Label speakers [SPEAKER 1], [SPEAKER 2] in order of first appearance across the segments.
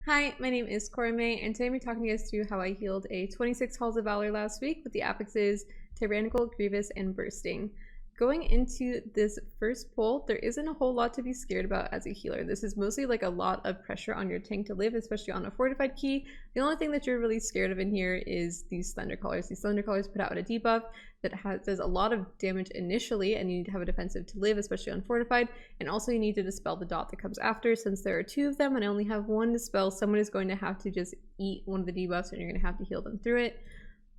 [SPEAKER 1] Hi, my name is Korame, and today we're talking you guys through how I healed a 26 Halls of Valor last week with the affixes Tyrannical, Grievous, and Bursting. Going into this first pull, there isn't a whole lot to be scared about as a healer. This is mostly like a lot of pressure on your tank to live, especially on a fortified key. The only thing that you're really scared of in here is these Thundercallers. These Thundercallers put out a debuff that does a lot of damage initially, and you need to have a defensive to live, especially on fortified. And also you need to dispel the dot that comes after. Since there are two of them and I only have one dispel, someone is going to have to just eat one of the debuffs and you're going to have to heal them through it.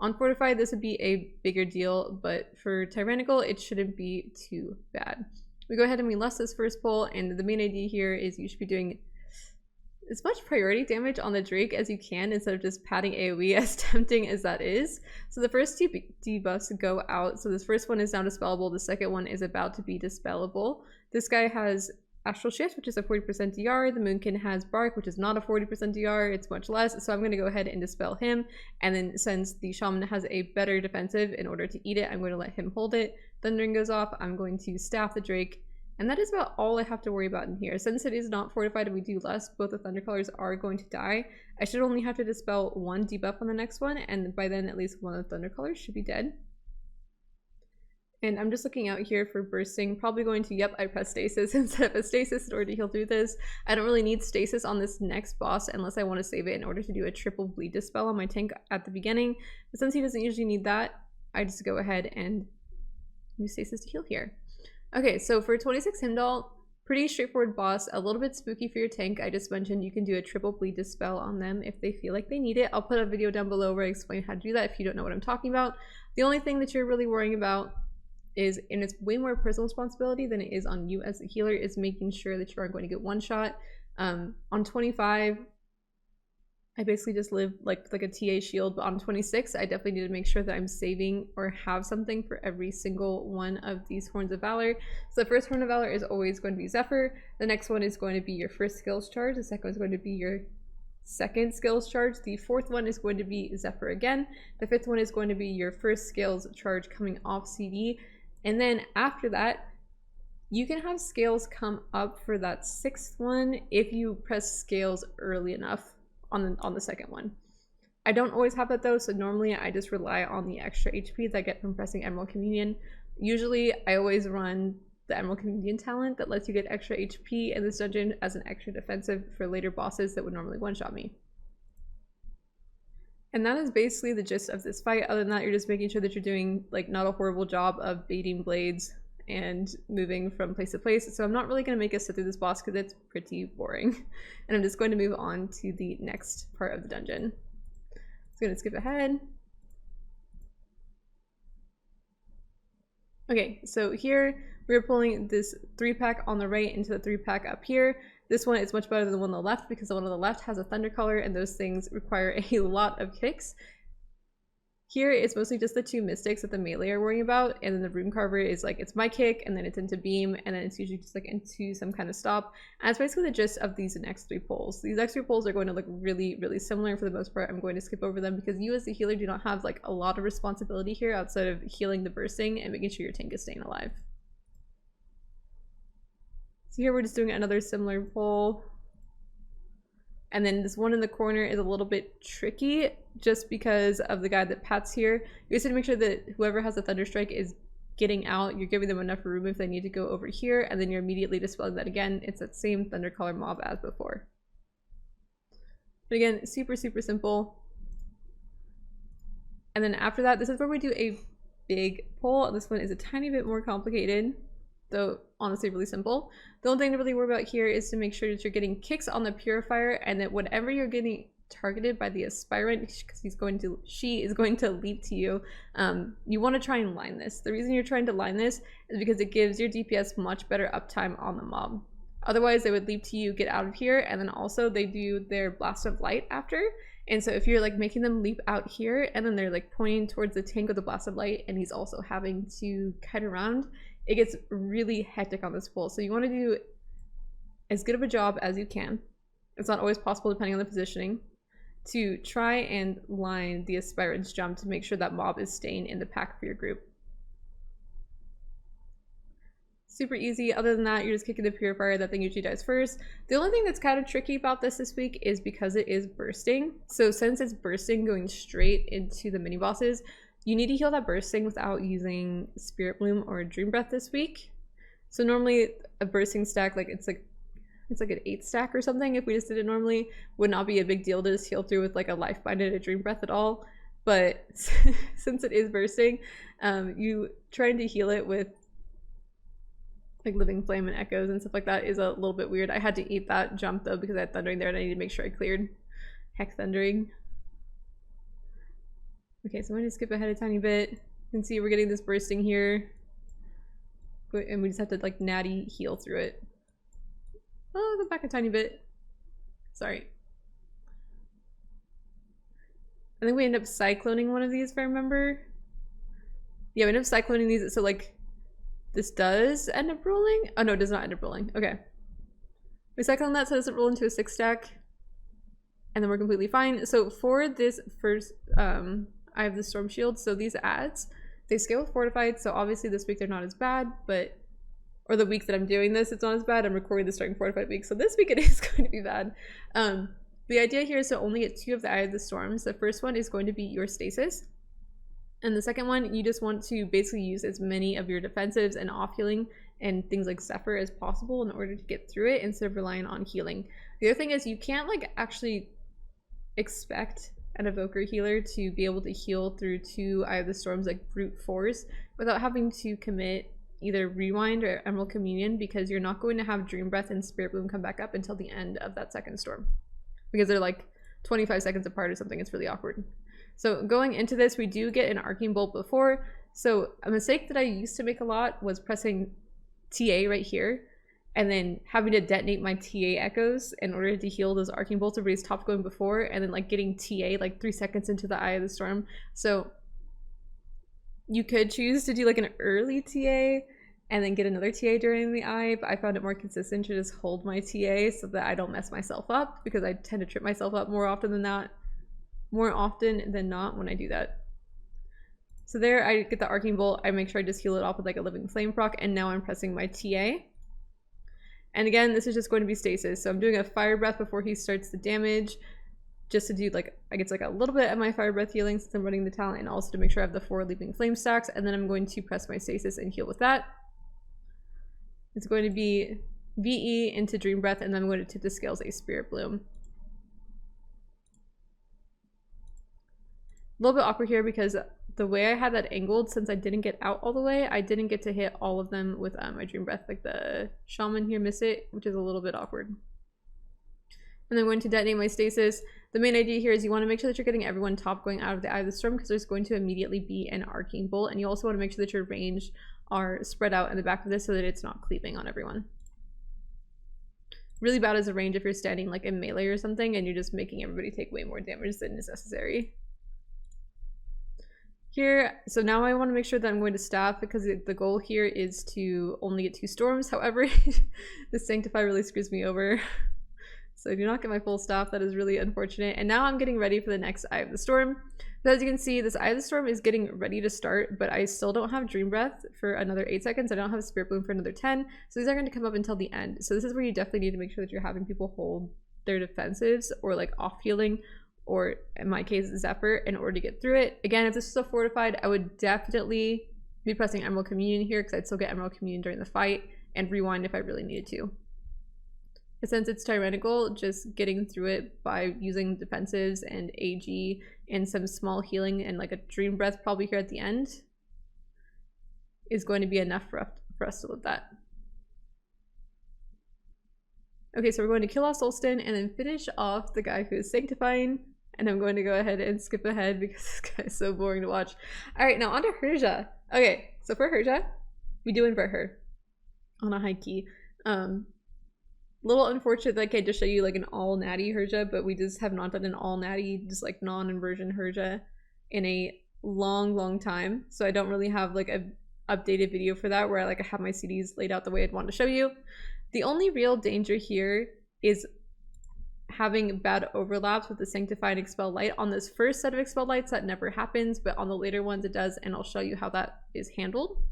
[SPEAKER 1] On fortified, this would be a bigger deal, but for tyrannical, it shouldn't be too bad. We go ahead and we lust this first pull, and the main idea here is you should be doing as much priority damage on the Drake as you can instead of just padding AoE, as tempting as that is. So the first two debuffs go out. So this first one is now dispellable. The second one is about to be dispellable. This guy has Astral Shift, which is a 40% DR. The Moonkin has Bark, which is not a 40% DR. It's much less. So I'm going to go ahead and dispel him. And then since the Shaman has a better defensive, in order to eat it, I'm going to let him hold it. Thundering goes off. I'm going to staff the Drake. And that is about all I have to worry about in here. Since it is not fortified and we do less, both the Thundercallers are going to die. I should only have to dispel one debuff on the next one, and by then at least one of the Thundercallers should be dead. And I'm just looking out here for bursting, probably going to, yep, I pressed stasis instead of a stasis in order to heal through this. I don't really need stasis on this next boss unless I want to save it in order to do a triple bleed dispel on my tank at the beginning. But since he doesn't usually need that, I just go ahead and use stasis to heal here. Okay, so for 26 Heimdall, pretty straightforward boss, a little bit spooky for your tank. I just mentioned you can do a triple bleed dispel on them if they feel like they need it. I'll put a video down below where I explain how to do that if you don't know what I'm talking about. The only thing that you're really worrying about is, and it's way more personal responsibility than it is on you as a healer, is making sure that you aren't going to get one shot. On 25, I basically just live like a TA shield, but on 26, I definitely need to make sure that I'm saving or have something for every single one of these Horns of Valor. So the first Horn of Valor is always going to be Zephyr. The next one is going to be your first skills charge. The second one is going to be your second skills charge. The fourth one is going to be Zephyr again. The fifth one is going to be your first skills charge coming off CD. And then after that, you can have scales come up for that sixth one if you press scales early enough on the second one. I don't always have that though, so normally I just rely on the extra HP that I get from pressing Emerald Communion. Usually I always run the Emerald Communion talent that lets you get extra HP in this dungeon as an extra defensive for later bosses that would normally one-shot me. And that is basically the gist of this fight. Other than that, you're just making sure that you're doing like not a horrible job of baiting blades and moving from place to place. So I'm not really going to make us sit through this boss because it's pretty boring. And I'm just going to move on to the next part of the dungeon. So I'm going to skip ahead. Okay, so here we're pulling this 3-pack on the right into the 3-pack up here. This one is much better than the one on the left because the one on the left has a Thundercaller and those things require a lot of kicks. Here it's mostly just the two Mystics that the melee are worrying about, and then the Rune Carver is like, it's my kick, and then it's into beam, and then it's usually just like into some kind of stop. And that's basically the gist of these next 3 pulls. These next 3 pulls are going to look really, really similar. For the most part, I'm going to skip over them because you as the healer do not have like a lot of responsibility here outside of healing the bursting and making sure your tank is staying alive. So here we're just doing another similar pull. And then this one in the corner is a little bit tricky just because of the guy that pats here. You just need to make sure that whoever has a Thunderstrike is getting out. You're giving them enough room if they need to go over here, and then you're immediately dispelling that again. It's that same Thundercaller mob as before. But again, super, super simple. And then after that, this is where we do a big pull. This one is a tiny bit more complicated, though honestly really simple. The only thing to really worry about here is to make sure that you're getting kicks on the Purifier, and that whenever you're getting targeted by the Aspirant, because she is going to leap to you, you want to try and line this. The reason you're trying to line this is because it gives your DPS much better uptime on the mob. Otherwise they would leap to you, get out of here, and then also they do their Blast of Light after. And so if you're like making them leap out here and then they're like pointing towards the tank with the Blast of Light and he's also having to kite around, it gets really hectic on this pull. So you want to do as good of a job as you can. It's not always possible depending on the positioning, to try and line the Aspirant's jump to make sure that mob is staying in the pack for your group. Super easy. Other than that, you're just kicking the purifier. That thing usually dies first. The only thing that's kind of tricky about this week is because it is bursting. So since it's bursting going straight into the mini bosses, you need to heal that bursting without using Spirit Bloom or Dream Breath this week. So normally a bursting stack, like it's like an 8 stack or something if we just did it normally, would not be a big deal to just heal through with like a Life Bind and a Dream Breath at all. But since it is bursting, you trying to heal it with like Living Flame and Echoes and stuff like that is a little bit weird. I had to eat that jump though because I had Thundering there and I need to make sure I cleared Heck Thundering. Okay, so I'm going to skip ahead a tiny bit. You can see we're getting this bursting here. And we just have to like natty heal through it. Oh, go back a tiny bit. Sorry. I think we end up cycloning one of these if I remember. Yeah, we end up cycloning these, so like this does end up rolling. Oh no, it does not end up rolling. Okay. We cyclone that so it doesn't roll into a 6 stack. And then we're completely fine. So for this first, I have the Storm Shield. So these adds, they scale with Fortified. So obviously this week they're not as bad, but, or the week that I'm doing this, it's not as bad. I'm recording this during Fortified week. So this week it is going to be bad. The idea here is to only get 2 of the Eye of the Storms. The first one is going to be your stasis. And the second one, you just want to basically use as many of your defensives and off healing and things like Zephyr as possible in order to get through it instead of relying on healing. The other thing is you can't like actually expect an Evoker healer to be able to heal through 2 Eye of the Storms like brute force without having to commit either Rewind or Emerald Communion, because you're not going to have Dream Breath and Spirit Bloom come back up until the end of that second storm. Because they're like 25 seconds apart or something. It's really awkward. So going into this, we do get an Arcane Bolt before. So a mistake that I used to make a lot was pressing TA right here and then having to detonate my TA echoes in order to heal those Arcane Bolts. Everybody's top going before, and then like getting TA like 3 seconds into the Eye of the Storm. So you could choose to do like an early TA and then get another TA during the eye, but I found it more consistent to just hold my TA so that I don't mess myself up, because I tend to trip myself up more often than not, more often than not when I do that. So there I get the Arcane Bolt, I make sure I just heal it off with like a Living Flame proc, and now I'm pressing my TA. And again, this is just going to be stasis, so I'm doing a Fire Breath before he starts the damage, just to do like, I guess like a little bit of my Fire Breath healing since I'm running the talent, and also to make sure I have the 4 Leaping Flame stacks, and then I'm going to press my stasis and heal with that. It's going to be VE into Dream Breath, and then I'm going to tip the scales a Spirit Bloom. A little bit awkward here because the way I had that angled, since I didn't get out all the way, I didn't get to hit all of them with my Dream Breath. Like the Shaman here missed it, which is a little bit awkward. And then I'm going to detonate my stasis. The main idea here is you want to make sure that you're getting everyone top going out of the Eye of the Storm, because there's going to immediately be an Arcane Bolt, and you also want to make sure that your range are spread out in the back of this so that it's not cleaving on everyone. Really bad as a range if you're standing like in melee or something and you're just making everybody take way more damage than is necessary. Here, so now I want to make sure that I'm going to staff, because the goal here is to only get 2 storms. However, the Sanctify really screws me over. So I do not get my full staff. That is really unfortunate. And now I'm getting ready for the next Eye of the Storm. So as you can see, this Eye of the Storm is getting ready to start, but I still don't have Dream Breath for another 8 seconds. I don't have Spirit Bloom for another 10. So these are going to come up until the end. So this is where you definitely need to make sure that you're having people hold their defensives or like off healing, or in my case, Zephyr, in order to get through it. Again, if this was a fortified, I would definitely be pressing Emerald Communion here, because I'd still get Emerald Communion during the fight, and rewind if I really needed to. But since it's tyrannical, just getting through it by using defensives and AG and some small healing and like a Dream Breath probably here at the end is going to be enough for us to live that. Okay, so we're going to kill off Solsten and then finish off the guy who is sanctifying. And I'm going to go ahead and skip ahead because this guy is so boring to watch. All right, now on to Hyrja. Okay, so for Hyrja, we do invert her on a high key. Little unfortunate that I can't just show you like an all natty Hyrja, but we just have not done an all natty, just like non-inversion Hyrja in a long time. So I don't really have like a updated video for that where I have my CDs laid out the way I'd want to show you. The only real danger here is having bad overlaps with the Sanctify and Expel Light. On this first set of Expel Lights, that never happens, but on the later ones it does, and I'll show you how that is handled.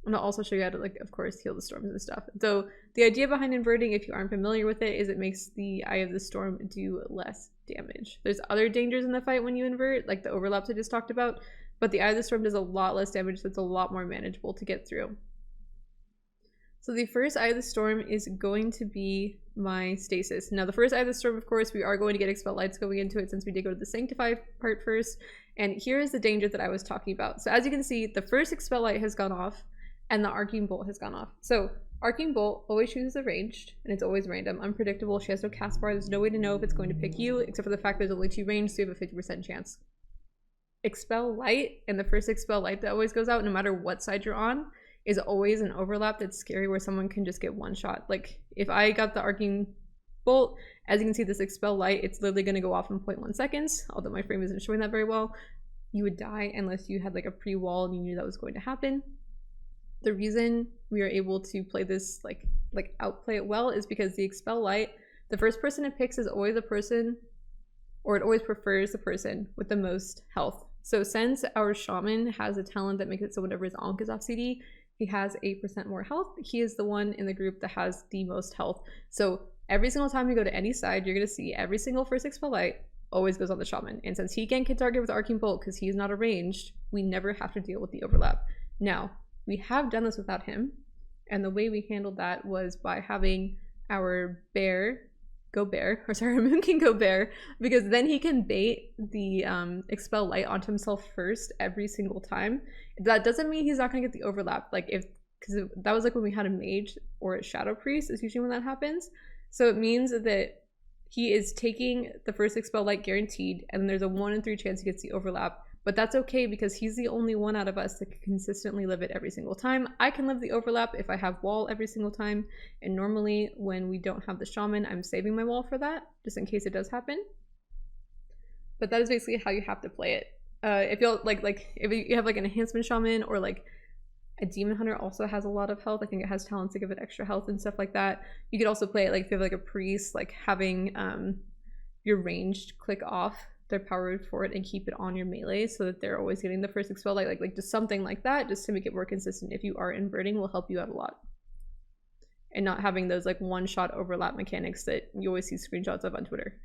[SPEAKER 1] And I'll also show you how to, like, of course, heal the storms and stuff. So the idea behind inverting, if you aren't familiar with it, is it makes the Eye of the Storm do less damage. There's other dangers in the fight when you invert, like the overlaps I just talked about, but the Eye of the Storm does a lot less damage, so it's a lot more manageable to get through. So the first Eye of the Storm is going to be my stasis. Now the first Eye of the Storm, of course, we are going to get Expel Lights going into it since we did go to the Sanctify part first. And here is the danger that I was talking about. So as you can see, the first Expel Light has gone off and the Arcane Bolt has gone off. So Arcane Bolt always chooses a ranged, and it's always random, unpredictable. She has no cast bar. There's no way to know if it's going to pick you, except for the fact there's only 2 ranged, so you have a 50% chance. Expel Light, and the first Expel Light that always goes out, no matter what side you're on, is always an overlap that's scary where someone can just get one shot. Like if I got the Arcane Bolt, as you can see, this Expel Light, it's literally going to go off in 0.1 seconds, although my frame isn't showing that very well. You would die unless you had like a pre-wall and you knew that was going to happen. The reason we are able to play this, like outplay it well, is because the Expel Light, the first person it picks is always a person, or it always prefers the person with the most health. So since our shaman has a talent that makes it so whenever his Ankh is off CD, he has 8% more health. He is the one in the group that has the most health. So every single time you go to any side, you're going to see every single first Expel Light always goes on the shaman. And since he can't get targeted with Arcane Bolt because he's not arranged, we never have to deal with the overlap. Now, we have done this without him, and the way we handled that was by having our bear go bear, or sorry, our Moon King go bear, because then he can bait the Expel Light onto himself first every single time. That doesn't mean he's not going to get the overlap, like because that was like when we had a mage or a shadow priest is usually when that happens. So it means that he is taking the first Expel Light guaranteed, and there's a 1 in 3 chance he gets the overlap. But that's okay because he's the only one out of us that can consistently live it every single time. I can live the overlap if I have wall every single time. And normally when we don't have the shaman, I'm saving my wall for that, just in case it does happen. But that is basically how you have to play it. If you like if you have like an enhancement shaman, or like a demon hunter also has a lot of health. I think it has talents to give it extra health and stuff like that. You could also play it like if you have like a priest, like having your ranged click off their power for it and keep it on your melee so that they're always getting the first Expel Light, like just something like that, just to make it more consistent. If you are inverting, will help you out a lot, and not having those like one-shot overlap mechanics that you always see screenshots of on Twitter.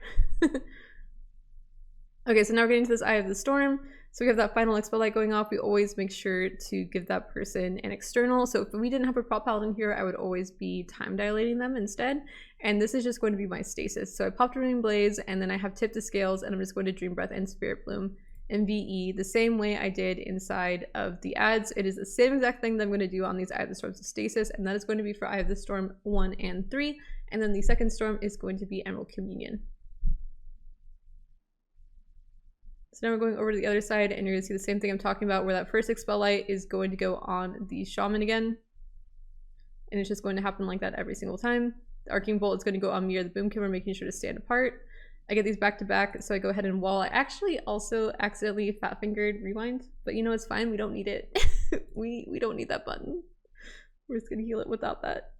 [SPEAKER 1] Okay, so now we're getting to this Eye of the Storm. So we have that final Expel Light going off. We always make sure to give that person an external. So if we didn't have a prop paladin here, I would always be time dilating them instead. And this is just going to be my stasis. So I popped a Running Blaze, and then I have Tip the Scales, and I'm just going to Dream Breath and Spirit Bloom and VE the same way I did inside of the ads. It is the same exact thing that I'm going to do on these Eye of the Storms of stasis, and that is going to be for Eye of the Storm 1 and 3. And then the second storm is going to be Emerald Communion. So now we're going over to the other side, and you're going to see the same thing I'm talking about, where that first Expel Light is going to go on the shaman again. And it's just going to happen like that every single time. The Arcane Bolt is going to go on me or the Boom Kimmer, making sure to stand apart. I get these back to back, so I go ahead and wall. I actually also accidentally fat-fingered Rewind, but you know, it's fine. We don't need it. we don't need that button. We're just going to heal it without that.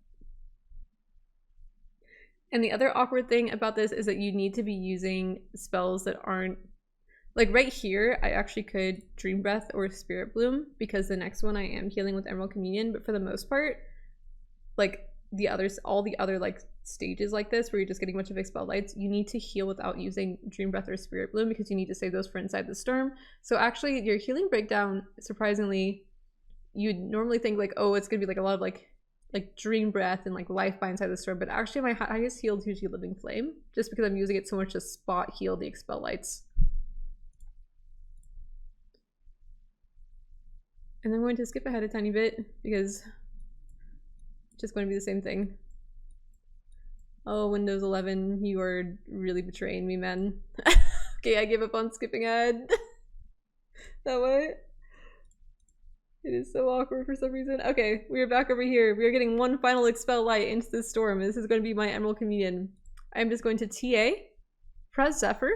[SPEAKER 1] And the other awkward thing about this is that you need to be using spells that aren't, like right here, I actually could Dream Breath or Spirit Bloom, because the next one I am healing with Emerald Communion, but for the most part, like the others, all the other like stages like this where you're just getting a bunch of Expel Lights, you need to heal without using Dream Breath or Spirit Bloom, because you need to save those for inside the storm. So actually your healing breakdown, surprisingly, you'd normally think like, oh, it's gonna be like a lot of like Dream Breath and like Life by inside the storm, but actually my highest heal is usually Living Flame, just because I'm using it so much to spot heal the Expel Lights. And I'm going to skip ahead a tiny bit because it's just going to be the same thing. Oh, Windows 11, you are really betraying me, man. Okay, I give up on skipping ahead. That way. It is so awkward for some reason. Okay, we are back over here. We are getting one final Expel Light into the storm. This is going to be my Emerald Communion. I'm just going to TA, press Zephyr,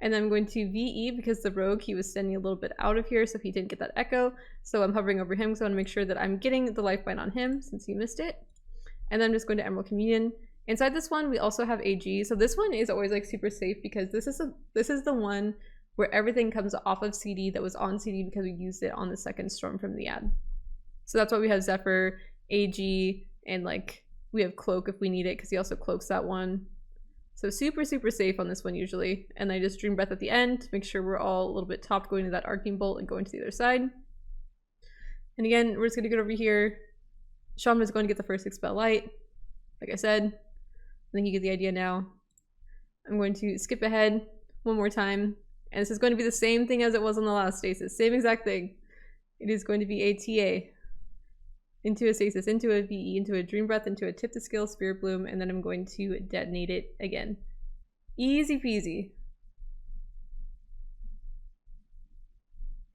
[SPEAKER 1] and then I'm going to VE because the rogue, he was standing a little bit out of here, so he didn't get that echo. So I'm hovering over him, so I want to make sure that I'm getting the lifeline on him since he missed it. And then I'm just going to Emerald Communion. Inside this one, we also have AG. So this one is always like super safe because this is the one where everything comes off of CD that was on CD because we used it on the second storm from the ad. So that's why we have Zephyr, AG, and like we have Cloak if we need it because he also cloaks that one. So super, super safe on this one usually. And I just Dream Breath at the end to make sure we're all a little bit topped going to that Arcane Bolt and going to the other side. And again, we're just going to get over here. Shaman is going to get the first Expel Light. Like I said, I think you get the idea now. I'm going to skip ahead one more time. And this is going to be the same thing as it was on the last stasis. Same exact thing. It is going to be a TA. Into a stasis, into a VE, into a Dream Breath, into a Tip the Skill, Spirit Bloom, and then I'm going to detonate it again. Easy peasy.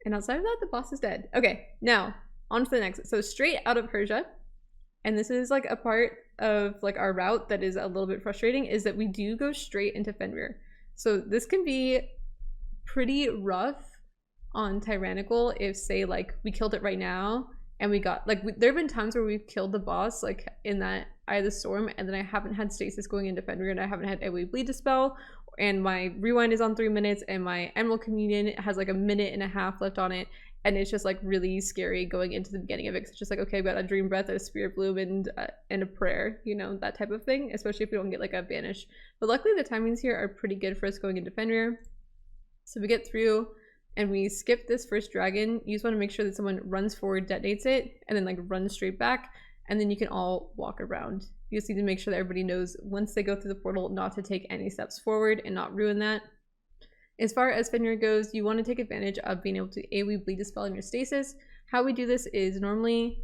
[SPEAKER 1] And outside of that, the boss is dead. Okay, now, on to the next. So straight out of Hyrja, and this is like a part of like our route that is a little bit frustrating, is that we do go straight into Fenryr. So this can be pretty rough on Tyrannical if, say, like, we killed it right now, and we got, like, there have been times where we've killed the boss, like, in that Eye of the Storm, and then I haven't had stasis going into Fenryr, and I haven't had AoE Bleed Dispel, and my rewind is on 3 minutes, and my Emerald Communion has, like, 1.5 minutes left on it, and it's just, like, really scary going into the beginning of it, because it's just like, okay, I've got a Dream Breath, a Spirit Bloom, and a Prayer, you know, that type of thing, especially if we don't get, like, a Vanish. But luckily, the timings here are pretty good for us going into Fenryr. So we get through, and we skip this first dragon. You just want to make sure that someone runs forward, detonates it, and then like runs straight back, and then you can all walk around. You just need to make sure that everybody knows once they go through the portal not to take any steps forward and not ruin that. As far as Fenryr goes, you want to take advantage of being able to AoE Bleed Dispel in your stasis. How we do this is normally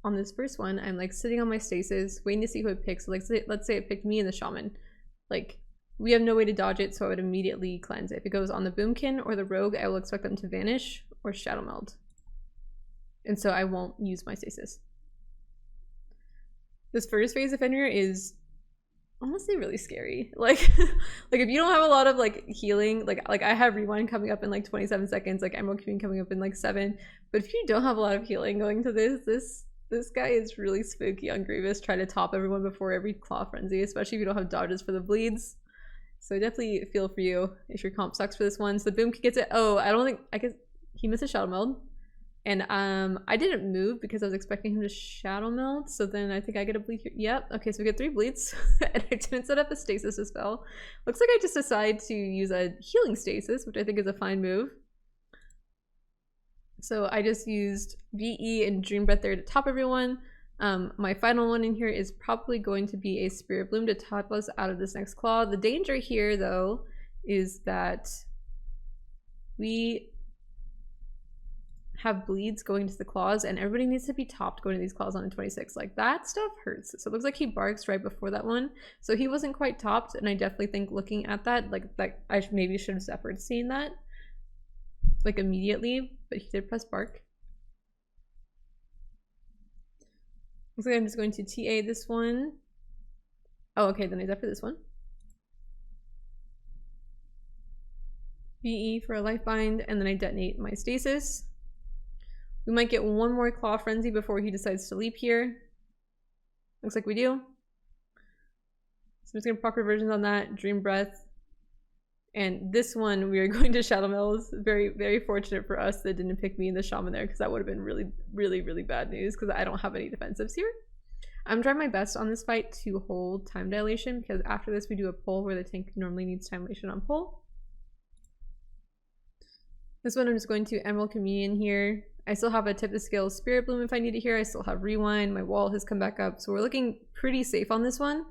[SPEAKER 1] on this first one, I'm like sitting on my stasis, waiting to see who it picks. So like, let's say it picked me and the Shaman. Like, we have no way to dodge it, so I would immediately cleanse it. If it goes on the Boomkin or the Rogue, I will expect them to vanish or Shadow Meld. And so I won't use my stasis. This first phase of Fenryr is honestly really scary. Like, like if you don't have a lot of like healing, like I have Rewind coming up in like 27 seconds, like Emerald Communion coming up in like 7. But if you don't have a lot of healing going to this guy is really spooky on Grievous. Try to top everyone before every Claw Frenzy, especially if you don't have dodges for the bleeds. So definitely feel for you if your comp sucks for this one. So the Boom gets it. Oh, I guess he missed a Shadow Meld. And I didn't move because I was expecting him to Shadow Meld. So then I think I get a bleed here. Yep. Okay, so we get 3 bleeds. And I didn't set up a stasis spell. Looks like I just decided to use a healing stasis, which I think is a fine move. So I just used VE and Dream Breath there to top everyone. My final one in here is probably going to be a Spirit Bloom to top us out of this next claw. The danger here, though, is that we have bleeds going to the claws, and everybody needs to be topped going to these claws on a 26. Like, that stuff hurts. So it looks like he barks right before that one. So he wasn't quite topped, and I definitely think looking at that, like I maybe should have separate seen that, like, immediately, but he did press bark. Looks like I'm just going to TA this one. Oh, okay, then I Zephyr this one. VE for a life bind, and then I detonate my stasis. We might get one more Claw Frenzy before he decides to leap here. Looks like we do. So I'm just gonna proc reversions on that, Dream Breath. And this one we are going to Shadow Meld. Very, very fortunate for us that didn't pick me and the Shaman there, because that would have been really, really, really bad news because I don't have any defensives here. I'm trying my best on this fight to hold time dilation, because after this we do a pull where the tank normally needs time dilation on pull. This one I'm just going to Emerald Communion here. I still have a Tip the Scale Spirit Bloom if I need it here. I still have Rewind. My wall has come back up. So we're looking pretty safe on this one.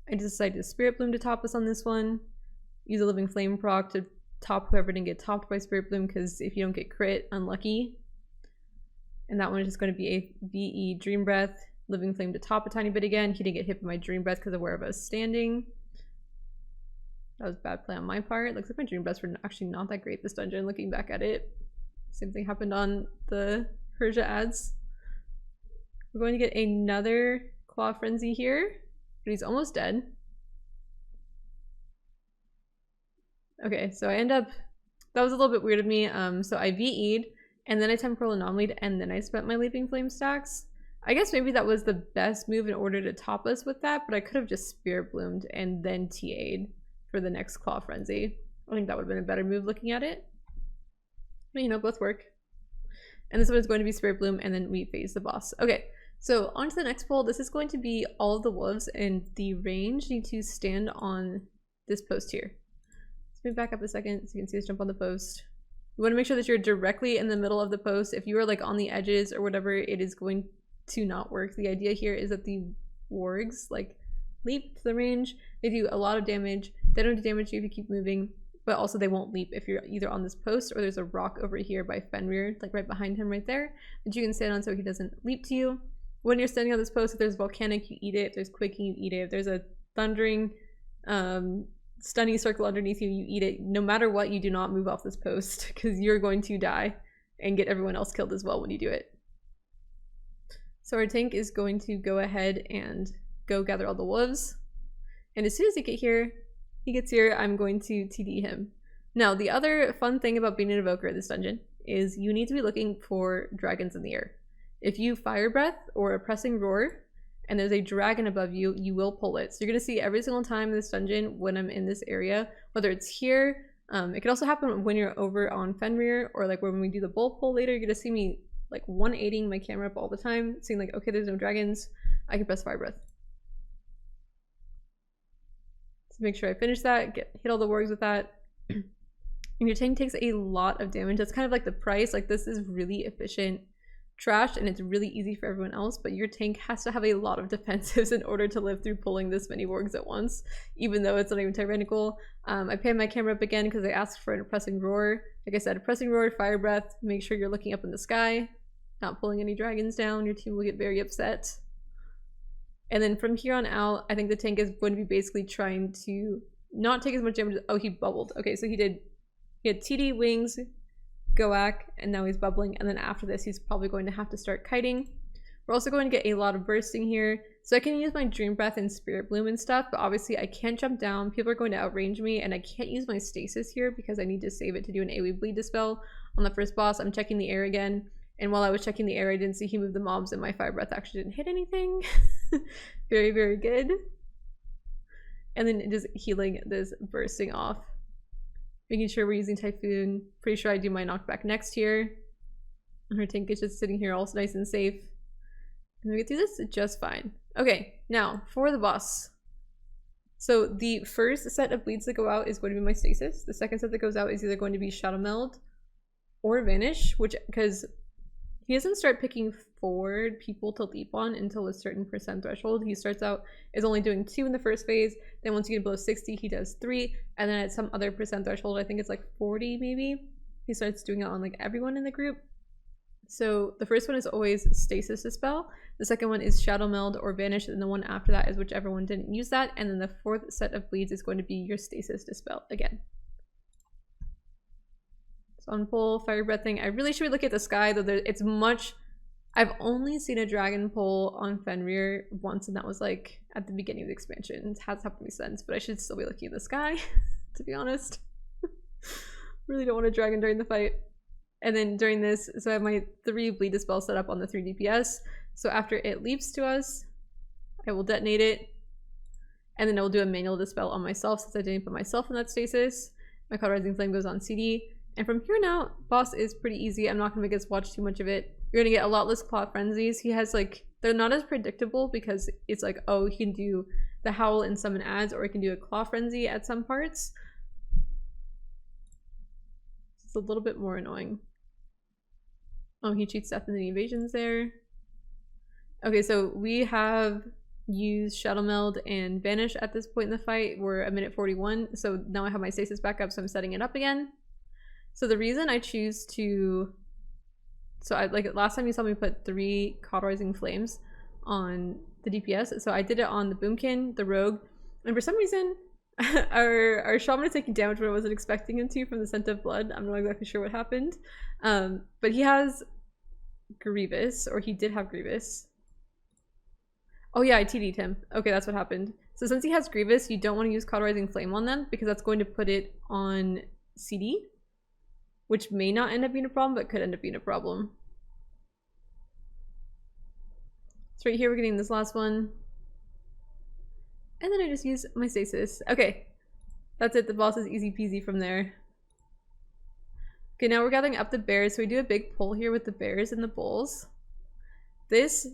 [SPEAKER 1] I just decided to Spirit Bloom to top us on this one. Use a Living Flame proc to top whoever didn't get topped by Spirit Bloom, because if you don't get crit, unlucky. And that one is just going to be a VE Dream Breath, Living Flame to top a tiny bit again. He didn't get hit by my Dream Breath because of where I was standing. That was bad play on my part. Looks like my Dream Breaths were actually not that great this dungeon, looking back at it. Same thing happened on the Hyrja ads. We're going to get another Claw Frenzy here, but he's almost dead. Okay, so I end up, that was a little bit weird of me. So I VE'd, and then I Temporal Anomalied, and then I spent my Leaping Flame stacks. I guess maybe that was the best move in order to top us with that, but I could have just Spirit Bloomed and then TA'd for the next Claw Frenzy. I think that would have been a better move looking at it. But you know, both work. And this one is going to be Spirit Bloom, and then we phase the boss. Okay, so on to the next poll. This is going to be all of the wolves, and the range need to stand on this post here. Let's move back up a second so you can see us jump on the post. You want to make sure that you're directly in the middle of the post. If you are like on the edges or whatever, it is going to not work. The idea here is that the wargs like leap to the range. They do a lot of damage. They don't do damage to you if you keep moving, but also they won't leap if you're either on this post or there's a rock over here by Fenryr, like right behind him right there, that you can stand on so he doesn't leap to you. When you're standing on this post, if there's volcanic, you eat it. If there's quaking, you eat it. If there's a thundering, stunning circle underneath you, you eat it. No matter what, you do not move off this post because you're going to die and get everyone else killed as well when you do it. So our tank is going to go ahead and go gather all the wolves. And as soon as he gets here, I'm going to TD him. Now, the other fun thing about being an evoker in this dungeon is you need to be looking for dragons in the air. If you fire breath or a pressing roar and there's a dragon above you, you will pull it. So you're going to see every single time in this dungeon when I'm in this area, whether it's here, it could also happen when you're over on Fenryr, or like when we do the bull pull later, you're going to see me like 180ing my camera up all the time, seeing like, okay, there's no dragons, I can press fire breath. So make sure I finish that, hit all the wargs with that. And your tank takes a lot of damage. That's kind of like the price. Like this is really efficient trash and it's really easy for everyone else, but your tank has to have a lot of defensives in order to live through pulling this many wargs at once, even though it's not even tyrannical. I pan my camera up again because I asked for an oppressing roar. Like I said, oppressing roar, fire breath, make sure you're looking up in the sky, not pulling any dragons down. Your team will get very upset. And then from here on out, I think the tank is going to be basically trying to not take as much damage. Oh, he bubbled. Okay, so he had TD, wings, Goak, and now he's bubbling. And then after this, he's probably going to have to start kiting. We're also going to get a lot of bursting here. So I can use my Dream Breath and Spirit Bloom and stuff, but obviously I can't jump down. People are going to outrange me, and I can't use my stasis here because I need to save it to do an AoE bleed dispel. On the first boss, I'm checking the air again. And while I was checking the air, I didn't see he moved the mobs, and my fire breath actually didn't hit anything. Very, very good. And then just healing this bursting off. Making sure we're using Typhoon. Pretty sure I do my knockback next here. And her tank is just sitting here all nice and safe. And we get through this just fine. Okay, now for the boss. So the first set of bleeds that go out is going to be my stasis. The second set that goes out is either going to be Shadow Meld or Vanish, which, because he doesn't start picking forward people to leap on until a certain percent threshold. He starts out as only doing 2 in the first phase. Then once you get below 60, he does 3. And then at some other percent threshold, I think it's like 40 maybe, he starts doing it on like everyone in the group. So the first one is always Stasis Dispel. The second one is Shadow Meld or Vanish. And the one after that is whichever one didn't use that. And then the fourth set of bleeds is going to be your Stasis Dispel again. On pull, fire breathing. I really should look at the sky, though it's much. I've only seen a dragon pull on Fenryr once, and that was like at the beginning of the expansion. It has happened to me since, but I should still be looking at the sky, to be honest. Really don't want a dragon during the fight. And then during this, so I have my 3 bleed dispel set up on the 3 DPS. So after it leaps to us, I will detonate it, and then I will do a manual dispel on myself since I didn't put myself in that stasis. My Cauterizing Flame goes on CD. And from here on out, boss is pretty easy. I'm not going to make us watch too much of it. You're going to get a lot less Claw Frenzies. He has like, they're not as predictable because it's like, oh, he can do the Howl and summon ads, or he can do a Claw Frenzy at some parts. It's a little bit more annoying. Oh, he cheats death in the evasions there. Okay, so we have used Shadow Meld and Vanish at this point in the fight. We're at minute 41. So now I have my stasis back up, so I'm setting it up again. So the reason I choose to, so I like last time you saw me put 3 Cauterizing Flames on the DPS. So I did it on the Boomkin, the Rogue, and for some reason our Shaman is taking damage when I wasn't expecting him to from the Scent of Blood. I'm not exactly sure what happened. But he has Grievous, or he did have Grievous. Oh yeah, I TD'd him. Okay, that's what happened. So since he has Grievous, you don't want to use Cauterizing Flame on them because that's going to put it on CD. Which may not end up being a problem, but could end up being a problem. So right here, we're getting this last one. And then I just use my stasis. Okay, that's it. The boss is easy peasy from there. Okay, now we're gathering up the bears. So we do a big pull here with the bears and the bulls. This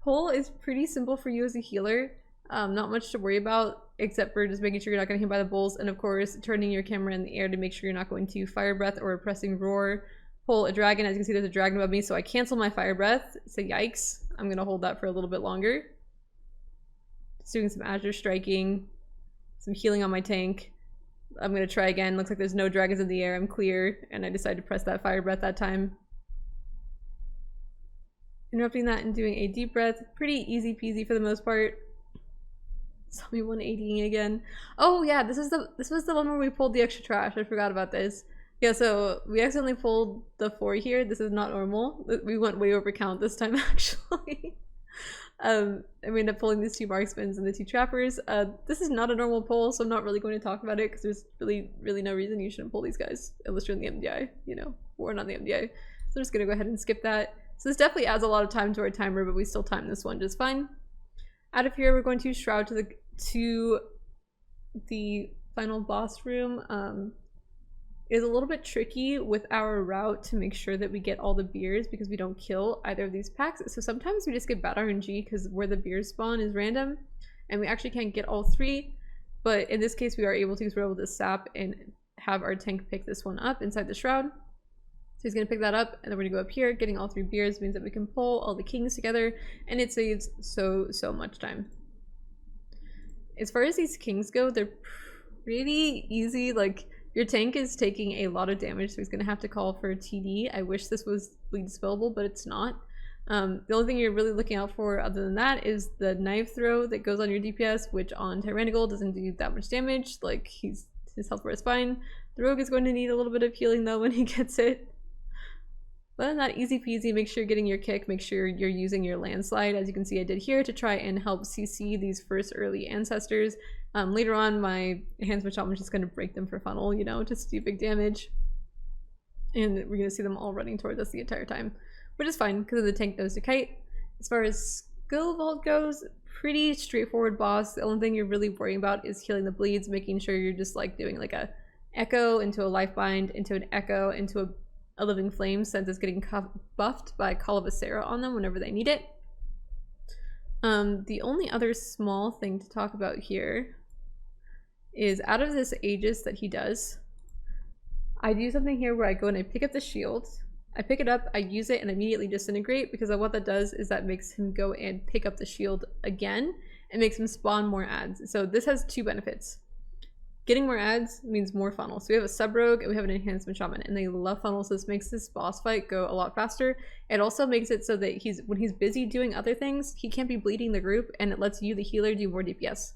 [SPEAKER 1] pull is pretty simple for you as a healer. Not much to worry about, except for just making sure you're not getting hit by the bulls, and of course turning your camera in the air to make sure you're not going to fire breath or pressing roar. Pull a dragon. As you can see, there's a dragon above me, so I cancel my fire breath. So yikes. I'm gonna hold that for a little bit longer. Just doing some azure striking, some healing on my tank. I'm gonna try again. Looks like there's no dragons in the air. I'm clear, and I decided to press that fire breath that time. Interrupting that and doing a deep breath. Pretty easy peasy for the most part. Saw me 180ing again. Oh yeah, this was the one where we pulled the extra trash. I forgot about this. Yeah, so we accidentally pulled the 4 here. This is not normal. We went way over count this time actually. And we ended up pulling these 2 marksmen and the 2 trappers. This is not a normal pull, so I'm not really going to talk about it because there's really no reason you shouldn't pull these guys unless you're in the MDI, you know, or not the MDI. So I'm just gonna go ahead and skip that. So this definitely adds a lot of time to our timer, but we still time this one just fine. Out of here, we're going to shroud to the final boss room. It is a little bit tricky with our route to make sure that we get all the beers because we don't kill either of these packs. So sometimes we just get bad RNG because where the beers spawn is random and we actually can't get all 3. But in this case, we are able to because we're able to sap and have our tank pick this one up inside the shroud. So he's going to pick that up, and then we're going to go up here. Getting all 3 beers means that we can pull all the kings together, and it saves so much time. As far as these kings go, they're pretty easy. Like, your tank is taking a lot of damage, so he's going to have to call for TD. I wish this was bleed dispellable, but it's not. The only thing you're really looking out for other than that is the knife throw that goes on your DPS, which on Tyrannical doesn't do that much damage. Like, his health bar is fine. The rogue is going to need a little bit of healing, though, when he gets it. But other than that, easy peasy. Make sure you're getting your kick. Make sure you're using your landslide, as you can see I did here, to try and help CC these first early ancestors. Later on, my Handsman Shaman is just going to break them for funnel, you know, just do big damage. And we're going to see them all running towards us the entire time, which is fine because the tank knows to kite. As far as Skovald goes, pretty straightforward boss. The only thing you're really worrying about is healing the bleeds, making sure you're just like doing like a echo into a life bind, into an echo, into a living flame, since it's getting buffed by Call of Asera on them whenever they need it. The only other small thing to talk about here is out of this Aegis that he does, I do something here where I go and I pick up the shield, I pick it up, I use it, and immediately disintegrate, because what that does is that makes him go and pick up the shield again and makes him spawn more adds. So this has 2 benefits. Getting more adds means more funnel. So we have a sub rogue and we have an enhancement shaman, and they love funnels. So this makes this boss fight go a lot faster. It also makes it so that when he's busy doing other things, he can't be bleeding the group, and it lets you, the healer, do more DPS.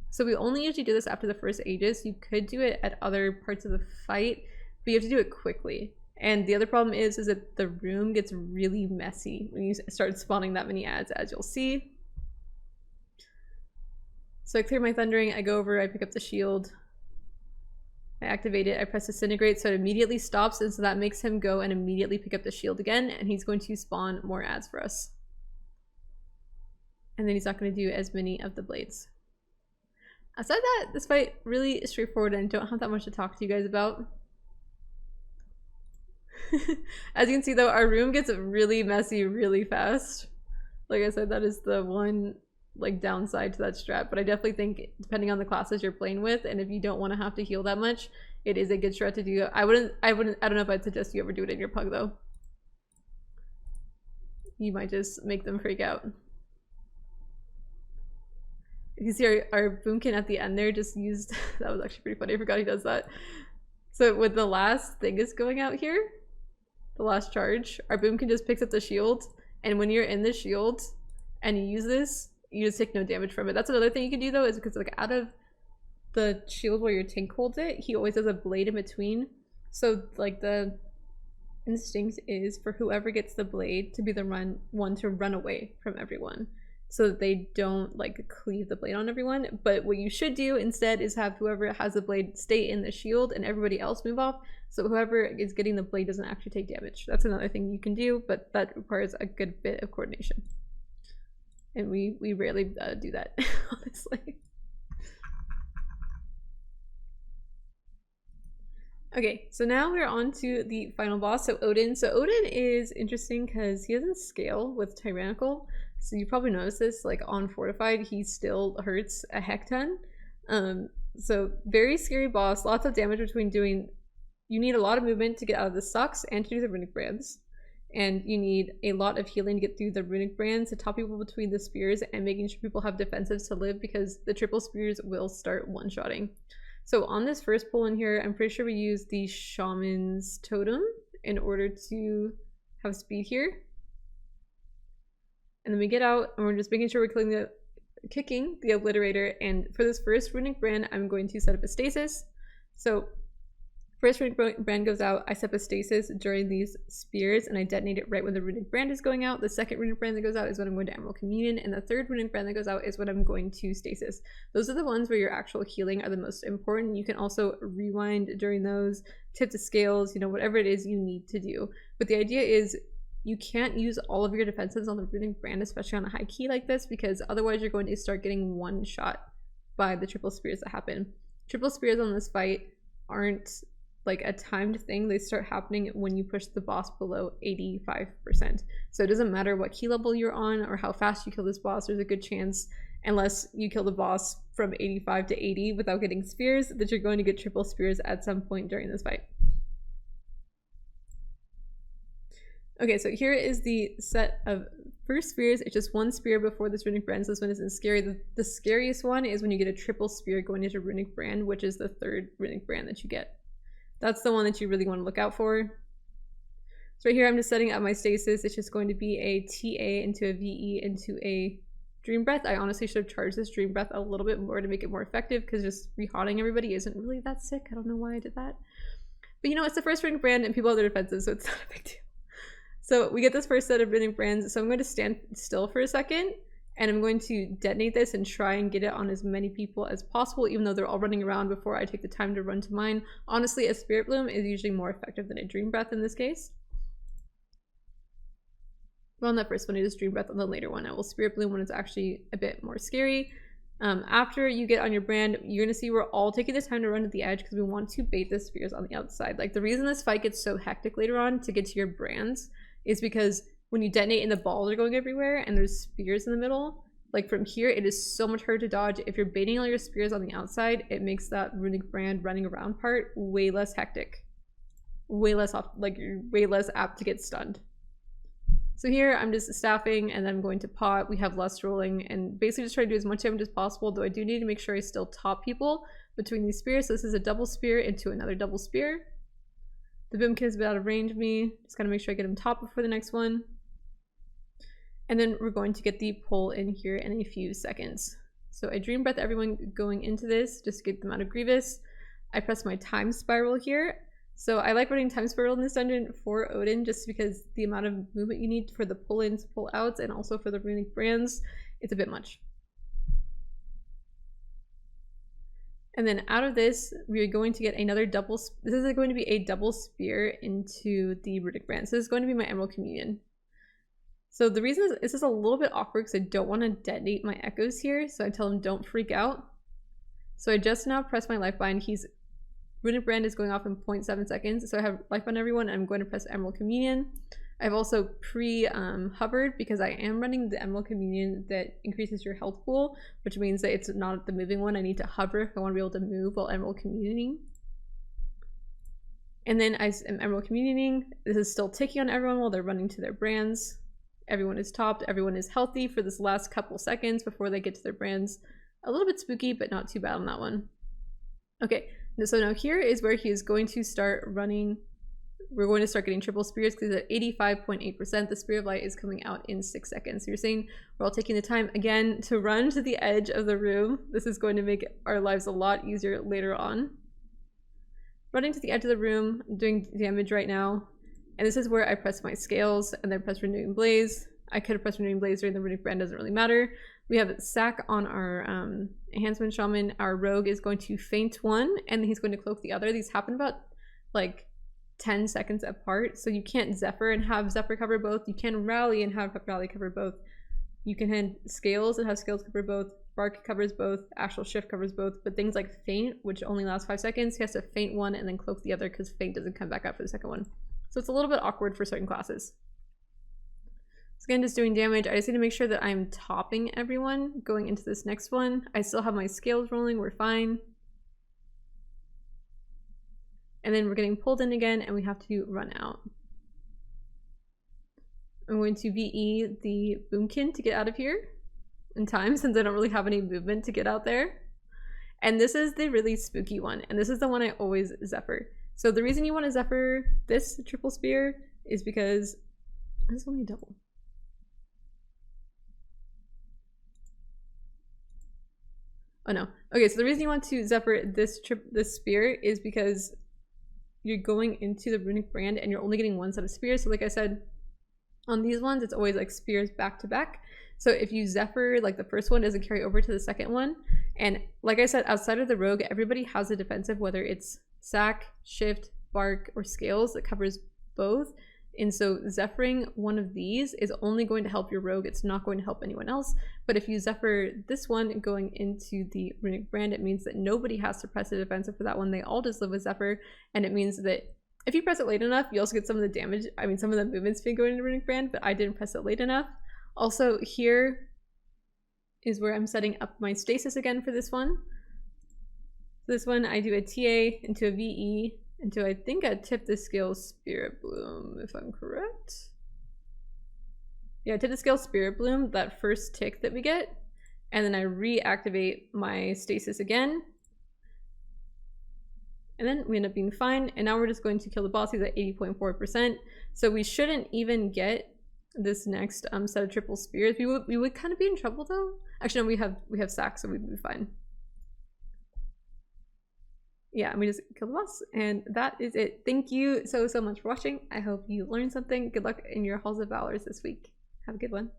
[SPEAKER 1] So we only usually do this after the first Aegis. You could do it at other parts of the fight, but you have to do it quickly. And the other problem is that the room gets really messy when you start spawning that many adds, as you'll see. So I clear my thundering, I go over, I pick up the shield, I activate it, I press disintegrate, so it immediately stops, and so that makes him go and immediately pick up the shield again, and he's going to spawn more adds for us. And then he's not going to do as many of the blades. Aside that, this fight really is straightforward and I don't have that much to talk to you guys about. As you can see though, our room gets really messy really fast. Like I said, that is the one like downside to that strat, but I definitely think depending on the classes you're playing with, and if you don't want to have to heal that much, it is a good strat to do. I don't know if I'd suggest you ever do it in your pug though. You might just make them freak out. You can see our boomkin at the end there just used that was actually pretty funny. I forgot he does that. So when the last thing is going out here, the last charge, our boomkin just picks up the shield, and when you're in the shield and you use this, you just take no damage from it. That's another thing you can do though, is because like out of the shield where your tank holds it, he always has a blade in between. So like the instinct is for whoever gets the blade to be the one to run away from everyone, so that they don't like cleave the blade on everyone. But what you should do instead is have whoever has the blade stay in the shield and everybody else move off, so whoever is getting the blade doesn't actually take damage. That's another thing you can do, but that requires a good bit of coordination. And we rarely do that, honestly. Okay, so now we're on to the final boss, so Odyn. So Odyn is interesting because he doesn't scale with Tyrannical. So you probably noticed this, like on Fortified, he still hurts a heck ton. So very scary boss, lots of damage between doing, you need a lot of movement to get out of the sucks and to do the runic brands. And you need a lot of healing to get through the runic brands to top people between the spears and making sure people have defensives to live, because the triple spears will start one-shotting. So on this first pull in here, I'm pretty sure we use the Shaman's Totem in order to have speed here. And then we get out and we're just making sure we're kicking the Obliterator. And for this first runic brand, I'm going to set up a stasis. So first runic brand goes out, I set up a stasis during these spears and I detonate it right when the runic brand is going out. The second runic brand that goes out is when I'm going to Emerald Communion, and the third runic brand that goes out is when I'm going to stasis. Those are the ones where your actual healing are the most important. You can also rewind during those, tip the scales, you know, whatever it is you need to do. But the idea is you can't use all of your defenses on the runic brand, especially on a high key like this, because otherwise you're going to start getting one shot by the triple spears that happen. Triple spears on this fight aren't like a timed thing. They start happening when you push the boss below 85%. So it doesn't matter what key level you're on or how fast you kill this boss, there's a good chance, unless you kill the boss from 85 to 80 without getting spears, that you're going to get triple spears at some point during this fight. Okay, so here is the set of first spears. It's just one spear before this runic brand, so this one isn't scary. The scariest one is when you get a triple spear going into runic brand, which is the third runic brand that you get. That's the one that you really want to look out for. So right here, I'm just setting up my stasis. It's just going to be a TA into a VE into a Dream Breath. I honestly should have charged this Dream Breath a little bit more to make it more effective, because just rehotting everybody isn't really that sick. I don't know why I did that. But you know, it's the first runic brand and people have their defenses, so it's not a big deal. So we get this first set of runic brands. So I'm going to stand still for a second and I'm going to detonate this and try and get it on as many people as possible, even though they're all running around before I take the time to run to mine. Honestly, a Spirit Bloom is usually more effective than a Dream Breath in this case. Well, on that first one, it is Dream Breath. On the later one, I will Spirit Bloom when it's actually a bit more scary. After you get on your brand, you're going to see we're all taking the time to run to the edge because we want to bait the spears on the outside. Like, the reason this fight gets so hectic later on to get to your brands is because when you detonate and the balls are going everywhere and there's spears in the middle, like from here, it is so much harder to dodge. If you're baiting all your spears on the outside, it makes that runic brand running around part way less hectic. Way less apt to get stunned. So here I'm just staffing and then I'm going to pot. We have less rolling and basically just try to do as much damage as possible, though I do need to make sure I still top people between these spears. So this is a double spear into another double spear. The Boomkin is a bit out of range of me. Just gotta make sure I get him top before the next one. And then we're going to get the pull in here in a few seconds. So I Dream Breath everyone going into this, just to get them out of Grievous. I press my Time Spiral here. So I like running Time Spiral in this dungeon for Odyn, just because the amount of movement you need for the pull-ins, pull-outs, and also for the runic brands, it's a bit much. And then out of this, we're going to get another double, this is going to be a double spear into the runic brand. So this is going to be my Emerald Communion. So the reason is, this is a little bit awkward because I don't want to detonate my echoes here. So I tell him don't freak out. So I just now press my Lifeline. Runic brand is going off in 0.7 seconds. So I have Lifeline everyone. I'm going to press Emerald Communion. I've also hovered because I am running the Emerald Communion that increases your health pool, which means that it's not the moving one. I need to hover if I want to be able to move while Emerald Communioning. And then I am Emerald Communioning. This is still ticking on everyone while they're running to their brands. Everyone is topped. Everyone is healthy for this last couple seconds before they get to their brands. A little bit spooky, but not too bad on that one. Okay, so now here is where he is going to start running. We're going to start getting triple spears because at 85.8%, the Spear of Light is coming out in 6 seconds. So you're seeing we're all taking the time again to run to the edge of the room. This is going to make our lives a lot easier later on. Running to the edge of the room, doing damage right now. And this is where I press my scales and then press Renewing Blaze. I could have pressed Renewing Blaze during the runic brand, doesn't really matter. We have Sack on our Enhancement Shaman. Our Rogue is going to faint one and he's going to cloak the other. These happen about like 10 seconds apart, so you can't Zephyr and have Zephyr cover both. You can Rally and have Rally cover both. You can hand Scales and have Scales cover both. Bark covers both, Astral Shift covers both, but things like Faint, which only lasts 5 seconds, he has to faint one and then cloak the other because Faint doesn't come back up for the second one. So it's a little bit awkward for certain classes. So again, just doing damage. I just need to make sure that I'm topping everyone going into this next one. I still have my scales rolling, we're fine. And then we're getting pulled in again and we have to run out. I'm going to VE the Boomkin to get out of here in time since I don't really have any movement to get out there. And this is the really spooky one, and this is the one I always Zephyr. So the reason you want to Zephyr this triple spear is because it's only double. Oh no. Okay, so the reason you want to Zephyr this spear is because you're going into the runic brand and you're only getting one set of spears. So like I said, on these ones, it's always like spears back to back. So if you Zephyr, like the first one doesn't carry over to the second one. And like I said, outside of the rogue, everybody has a defensive, whether it's sack, shift, bark, or scales that covers both. And so Zephyring one of these is only going to help your rogue. It's not going to help anyone else. But if you Zephyr this one going into the runic brand, it means that nobody has to press a defensive for that one. They all just live with Zephyr. And it means that if you press it late enough, you also get some of the damage. I mean, some of the movement speed going into runic brand, but I didn't press it late enough. Also, here is where I'm setting up my stasis again for this one. So this one, I do a TA into a VE into, I think, I tip the skill Spirit Bloom, if I'm correct. Yeah, I tip the skill Spirit Bloom, that first tick that we get, and then I reactivate my stasis again. And then we end up being fine, and now we're just going to kill the boss. He's at 80.4%. So we shouldn't even get this next set of triple spears. We would kind of be in trouble though. Actually, no, we have sack, so we'd be fine. Yeah, and we just kill the boss, and that is it. Thank you so much for watching. I hope you learned something. Good luck in your Halls of Valors this week. Have a good one.